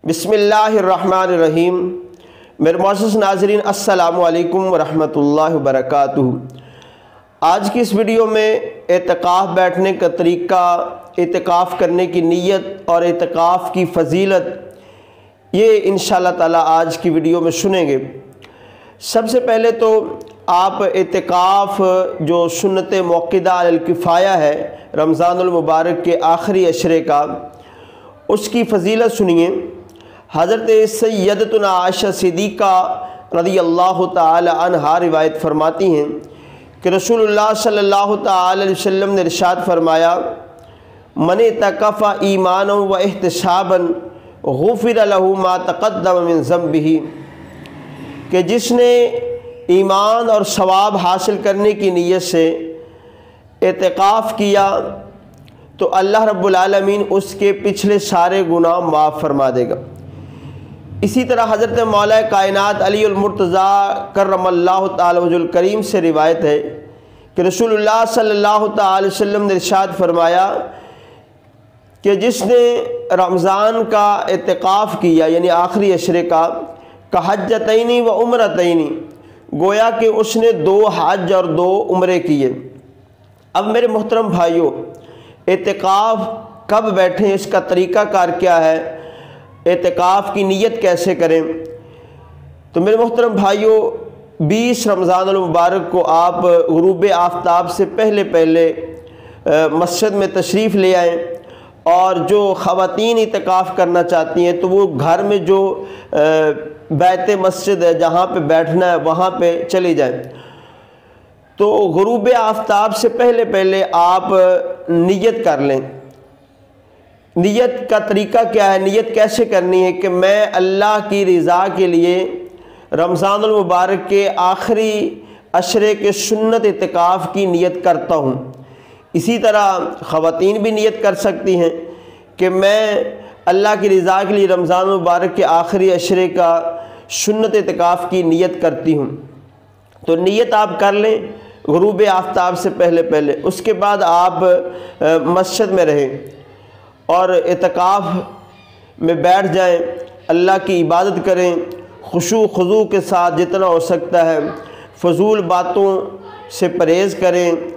बिस्मिल्लाहिर्रहमानिर्रहीम। मेरे मुअज़्ज़ज़ नाज़रीन, अस्सलामु अलैकुम वरहमतुल्लाहि वबरकातुहू। आज की इस वीडियो में एतिकाफ़ बैठने का तरीका, एतिकाफ़ करने की नीयत और एतिकाफ़ की फ़जीलत, ये इंशाअल्लाह ताला आज की वीडियो में सुनेंगे। सबसे पहले तो आप एतिकाफ़ जो सुन्नत मुअक्किदा अल किफ़ाया है रमज़ानुल मुबारक के आखिरी अशरे का, उसकी फ़जीलत सुनिए। हज़रत सैयदतुना आयशा सिद्दीक़ा रज़ियल्लाहु ताला अन्हा रिवायत फरमाती हैं कि रसूलुल्लाह सल्लल्लाहु ताला अलैहि वसल्लम ने इरशाद फरमाया, मन इतकफ़ा ईमानन व इहतिसाबन गुफ़िर लहू मा तक़द्दम मिन ज़ंबिही, कि जिसने ईमान और सवाब हासिल करने की नीयत से एतिकाफ़ किया तो अल्लाह रब्बुल आलमीन उसके पिछले सारे गुनाह माफ़ फरमा देगा। इसी तरह हज़रत मौला कायनात अलीउल मुर्तज़ा करमल्लाहु ताला वजहुल करीम से रिवायत है कि रसूलुल्लाह सल्लल्लाहु ताला अलैहि वसल्लम ने इरशाद फरमाया कि जिसने रमज़ान का एतिकाफ़ किया, यानी आखिरी अशरे का हज्जतैनी व उम्रतैनी, गोया कि उसने 2 हज और 2 उम्रे किए। अब मेरे मोहतरम भाइयों, एतिकाफ़ कब बैठें, इसका तरीक़ाकार क्या है, एतिकाफ़ की नीयत कैसे करें। तो मेरे मोहतरम भाइयों, 20 रमज़ानुल मुबारक को आप गुरूब आफ्ताब से पहले मस्जिद में तशरीफ़ ले आएँ, और जो ख़वातीन एतिकाफ़ करना चाहती हैं तो वो घर में जो बैत मस्जिद है जहाँ पे बैठना है वहाँ पे चली जाएँ। तो गुरूब आफ्ताब से पहले आप नियत कर लें। नियत का तरीका क्या है, नियत कैसे करनी है कि मैं अल्लाह की रज़ा के लिए रमज़ानुल मुबारक के आखिरी अशरे के सुन्नत एतिकाफ़ की नियत करता हूँ। इसी तरह ख़वातीन भी नियत कर सकती हैं कि मैं अल्लाह की रज़ा के लिए रमज़ानुल मुबारक के आखिरी अशरे का सुन्नत एतिकाफ़ की नियत करती हूँ। तो नियत आप कर लें गुरूब आफ्ताब से पहले। उसके बाद आप मस्जिद में रहें और एतिकाफ़ में बैठ जाएं, अल्लाह की इबादत करें, खुशू खुज़ू के साथ जितना हो सकता है। फ़जूल बातों से परहेज़ करें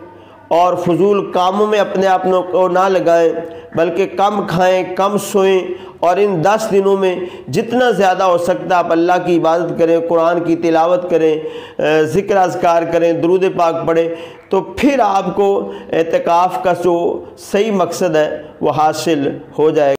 और फ़जूल कामों में अपने आप को ना लगाएं, बल्कि कम खाएं, कम सोएं, और इन 10 दिनों में जितना ज़्यादा हो सकता है आप अल्लाह की इबादत करें, कुरान की तिलावत करें, ज़िक्र अज़कार करें, दुरूद पाक पढ़ें। तो फिर आपको एतिकाफ़ का जो सही मकसद है वो हासिल हो जाएगा।